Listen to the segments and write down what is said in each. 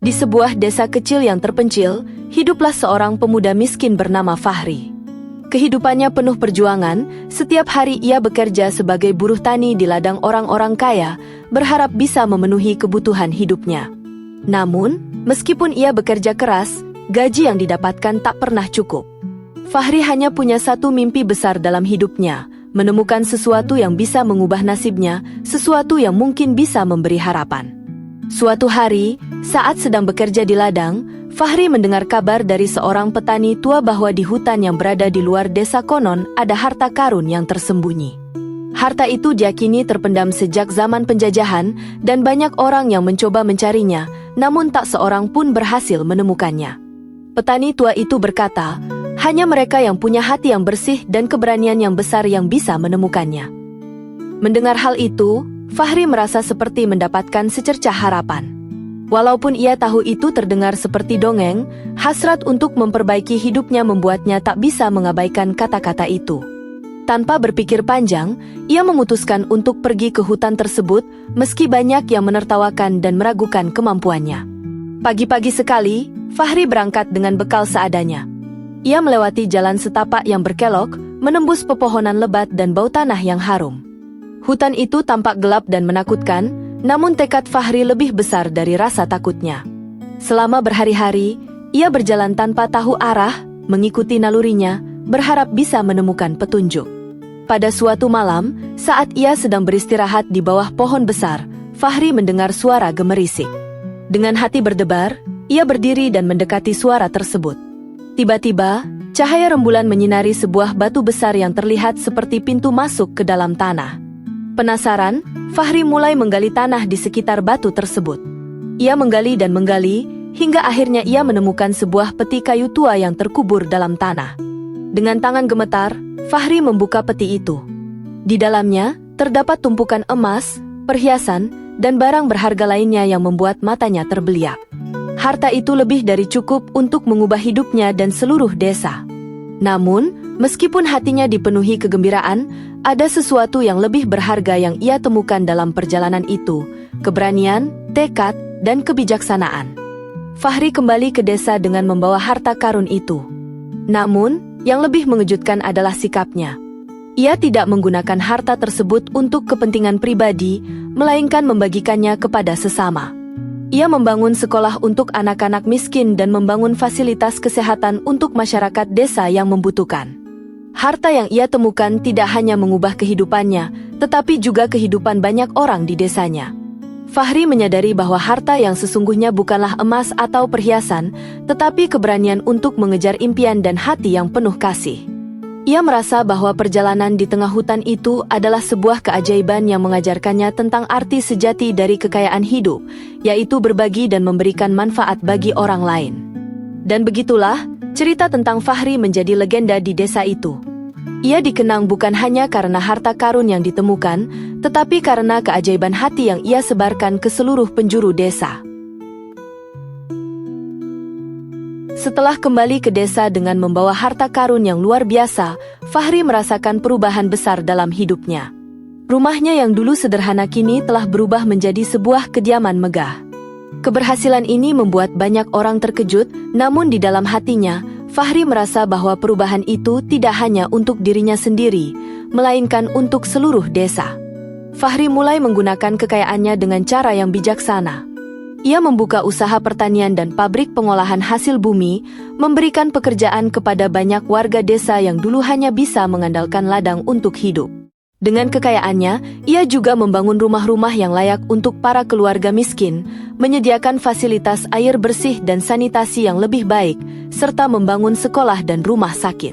Di sebuah desa kecil yang terpencil, hiduplah seorang pemuda miskin bernama Fahri. Kehidupannya penuh perjuangan, setiap hari ia bekerja sebagai buruh tani di ladang orang-orang kaya, berharap bisa memenuhi kebutuhan hidupnya. Namun, meskipun ia bekerja keras, gaji yang didapatkan tak pernah cukup. Fahri hanya punya satu mimpi besar dalam hidupnya, menemukan sesuatu yang bisa mengubah nasibnya, sesuatu yang mungkin bisa memberi harapan. Suatu hari, saat sedang bekerja di ladang, Fahri mendengar kabar dari seorang petani tua bahwa di hutan yang berada di luar desa konon ada harta karun yang tersembunyi. Harta itu diyakini terpendam sejak zaman penjajahan dan banyak orang yang mencoba mencarinya, namun tak seorang pun berhasil menemukannya. Petani tua itu berkata, hanya mereka yang punya hati yang bersih dan keberanian yang besar yang bisa menemukannya. Mendengar hal itu, Fahri merasa seperti mendapatkan secercah harapan. Walaupun ia tahu itu terdengar seperti dongeng, hasrat untuk memperbaiki hidupnya membuatnya tak bisa mengabaikan kata-kata itu. Tanpa berpikir panjang, ia memutuskan untuk pergi ke hutan tersebut, meski banyak yang menertawakan dan meragukan kemampuannya. Pagi-pagi sekali, Fahri berangkat dengan bekal seadanya. Ia melewati jalan setapak yang berkelok, menembus pepohonan lebat dan bau tanah yang harum. Hutan itu tampak gelap dan menakutkan, namun tekad Fahri lebih besar dari rasa takutnya. Selama berhari-hari, ia berjalan tanpa tahu arah, mengikuti nalurinya, berharap bisa menemukan petunjuk. Pada suatu malam, saat ia sedang beristirahat di bawah pohon besar, Fahri mendengar suara gemerisik. Dengan hati berdebar, ia berdiri dan mendekati suara tersebut. Tiba-tiba, cahaya rembulan menyinari sebuah batu besar yang terlihat seperti pintu masuk ke dalam tanah. Penasaran, Fahri mulai menggali tanah di sekitar batu tersebut. Ia menggali dan menggali, hingga akhirnya ia menemukan sebuah peti kayu tua yang terkubur dalam tanah. Dengan tangan gemetar, Fahri membuka peti itu. Di dalamnya, terdapat tumpukan emas, perhiasan, dan barang berharga lainnya yang membuat matanya terbeliak. Harta itu lebih dari cukup untuk mengubah hidupnya dan seluruh desa. Namun, meskipun hatinya dipenuhi kegembiraan, ada sesuatu yang lebih berharga yang ia temukan dalam perjalanan itu, keberanian, tekad, dan kebijaksanaan. Fahri kembali ke desa dengan membawa harta karun itu. Namun, yang lebih mengejutkan adalah sikapnya. Ia tidak menggunakan harta tersebut untuk kepentingan pribadi, melainkan membagikannya kepada sesama. Ia membangun sekolah untuk anak-anak miskin dan membangun fasilitas kesehatan untuk masyarakat desa yang membutuhkan. Harta yang ia temukan tidak hanya mengubah kehidupannya, tetapi juga kehidupan banyak orang di desanya. Fahri menyadari bahwa harta yang sesungguhnya bukanlah emas atau perhiasan, tetapi keberanian untuk mengejar impian dan hati yang penuh kasih. Ia merasa bahwa perjalanan di tengah hutan itu adalah sebuah keajaiban yang mengajarkannya tentang arti sejati dari kekayaan hidup, yaitu berbagi dan memberikan manfaat bagi orang lain. Dan begitulah, cerita tentang Fahri menjadi legenda di desa itu. Ia dikenang bukan hanya karena harta karun yang ditemukan, tetapi karena keajaiban hati yang ia sebarkan ke seluruh penjuru desa. Setelah kembali ke desa dengan membawa harta karun yang luar biasa, Fahri merasakan perubahan besar dalam hidupnya. Rumahnya yang dulu sederhana kini telah berubah menjadi sebuah kediaman megah. Keberhasilan ini membuat banyak orang terkejut, namun di dalam hatinya, Fahri merasa bahwa perubahan itu tidak hanya untuk dirinya sendiri, melainkan untuk seluruh desa. Fahri mulai menggunakan kekayaannya dengan cara yang bijaksana. Ia membuka usaha pertanian dan pabrik pengolahan hasil bumi, memberikan pekerjaan kepada banyak warga desa yang dulu hanya bisa mengandalkan ladang untuk hidup. Dengan kekayaannya, ia juga membangun rumah-rumah yang layak untuk para keluarga miskin, menyediakan fasilitas air bersih dan sanitasi yang lebih baik, serta membangun sekolah dan rumah sakit.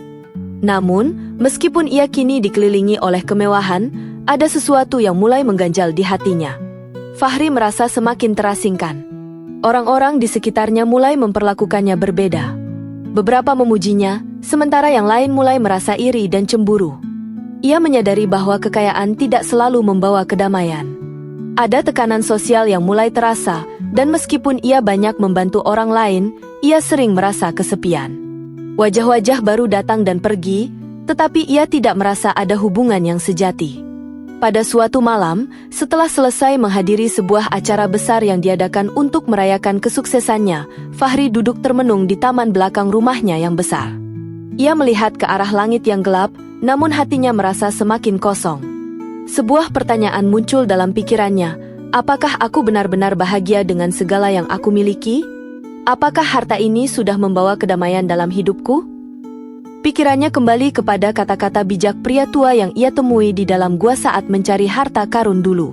Namun, meskipun ia kini dikelilingi oleh kemewahan, ada sesuatu yang mulai mengganjal di hatinya. Fahri merasa semakin terasingkan. Orang-orang di sekitarnya mulai memperlakukannya berbeda. Beberapa memujinya, sementara yang lain mulai merasa iri dan cemburu. Ia menyadari bahwa kekayaan tidak selalu membawa kedamaian. Ada tekanan sosial yang mulai terasa, dan meskipun ia banyak membantu orang lain, ia sering merasa kesepian. Wajah-wajah baru datang dan pergi, tetapi ia tidak merasa ada hubungan yang sejati. Pada suatu malam, setelah selesai menghadiri sebuah acara besar yang diadakan untuk merayakan kesuksesannya, Fahri duduk termenung di taman belakang rumahnya yang besar. Ia melihat ke arah langit yang gelap, namun hatinya merasa semakin kosong. Sebuah pertanyaan muncul dalam pikirannya, apakah aku benar-benar bahagia dengan segala yang aku miliki? Apakah harta ini sudah membawa kedamaian dalam hidupku? Pikirannya kembali kepada kata-kata bijak pria tua yang ia temui di dalam gua saat mencari harta karun dulu.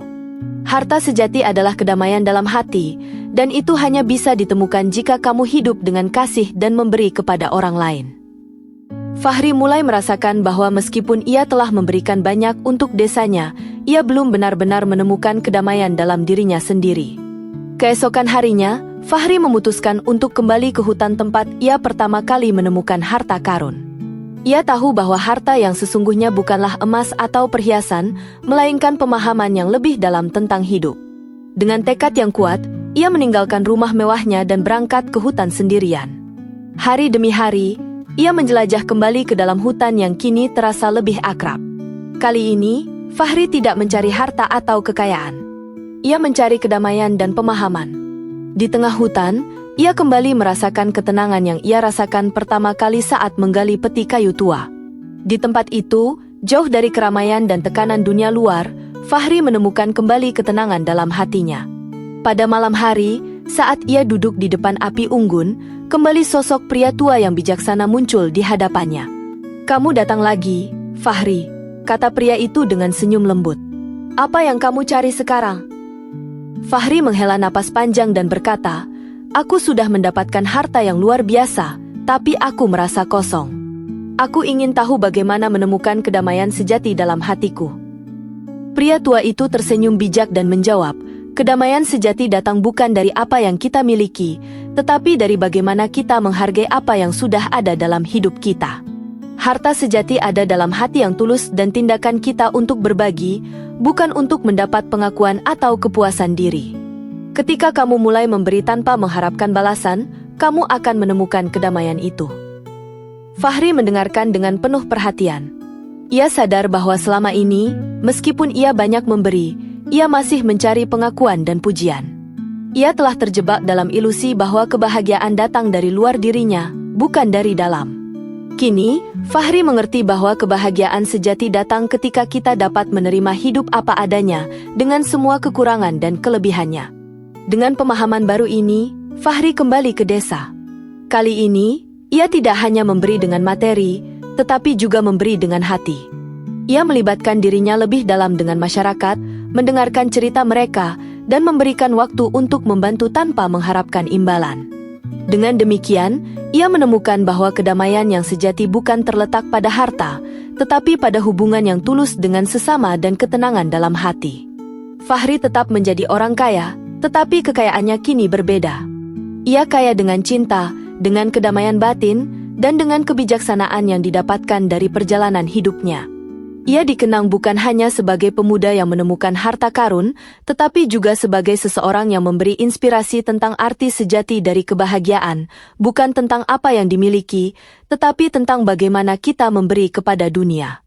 Harta sejati adalah kedamaian dalam hati, dan itu hanya bisa ditemukan jika kamu hidup dengan kasih dan memberi kepada orang lain. Fahri mulai merasakan bahwa meskipun ia telah memberikan banyak untuk desanya, ia belum benar-benar menemukan kedamaian dalam dirinya sendiri. Keesokan harinya, Fahri memutuskan untuk kembali ke hutan tempat ia pertama kali menemukan harta karun. Ia tahu bahwa harta yang sesungguhnya bukanlah emas atau perhiasan, melainkan pemahaman yang lebih dalam tentang hidup. Dengan tekad yang kuat, ia meninggalkan rumah mewahnya dan berangkat ke hutan sendirian. Hari demi hari, ia menjelajah kembali ke dalam hutan yang kini terasa lebih akrab. Kali ini, Fahri tidak mencari harta atau kekayaan. Ia mencari kedamaian dan pemahaman. Di tengah hutan, ia kembali merasakan ketenangan yang ia rasakan pertama kali saat menggali peti kayu tua. Di tempat itu, jauh dari keramaian dan tekanan dunia luar, Fahri menemukan kembali ketenangan dalam hatinya. Pada malam hari, saat ia duduk di depan api unggun, kembali sosok pria tua yang bijaksana muncul di hadapannya. "Kamu datang lagi, Fahri," kata pria itu dengan senyum lembut. "Apa yang kamu cari sekarang?" Fahri menghela napas panjang dan berkata, "Aku sudah mendapatkan harta yang luar biasa, tapi aku merasa kosong. Aku ingin tahu bagaimana menemukan kedamaian sejati dalam hatiku." Pria tua itu tersenyum bijak dan menjawab, "Kedamaian sejati datang bukan dari apa yang kita miliki, tetapi dari bagaimana kita menghargai apa yang sudah ada dalam hidup kita. Harta sejati ada dalam hati yang tulus dan tindakan kita untuk berbagi, bukan untuk mendapat pengakuan atau kepuasan diri. Ketika kamu mulai memberi tanpa mengharapkan balasan, kamu akan menemukan kedamaian itu." Fahri mendengarkan dengan penuh perhatian. Ia sadar bahwa selama ini, meskipun ia banyak memberi, ia masih mencari pengakuan dan pujian. Ia telah terjebak dalam ilusi bahwa kebahagiaan datang dari luar dirinya, bukan dari dalam. Kini, Fahri mengerti bahwa kebahagiaan sejati datang ketika kita dapat menerima hidup apa adanya, dengan semua kekurangan dan kelebihannya. Dengan pemahaman baru ini, Fahri kembali ke desa. Kali ini, ia tidak hanya memberi dengan materi, tetapi juga memberi dengan hati. Ia melibatkan dirinya lebih dalam dengan masyarakat, mendengarkan cerita mereka, dan memberikan waktu untuk membantu tanpa mengharapkan imbalan. Dengan demikian, ia menemukan bahwa kedamaian yang sejati bukan terletak pada harta, tetapi pada hubungan yang tulus dengan sesama dan ketenangan dalam hati. Fahri tetap menjadi orang kaya, tetapi kekayaannya kini berbeda. Ia kaya dengan cinta, dengan kedamaian batin, dan dengan kebijaksanaan yang didapatkan dari perjalanan hidupnya. Ia dikenang bukan hanya sebagai pemuda yang menemukan harta karun, tetapi juga sebagai seseorang yang memberi inspirasi tentang arti sejati dari kebahagiaan, bukan tentang apa yang dimiliki, tetapi tentang bagaimana kita memberi kepada dunia.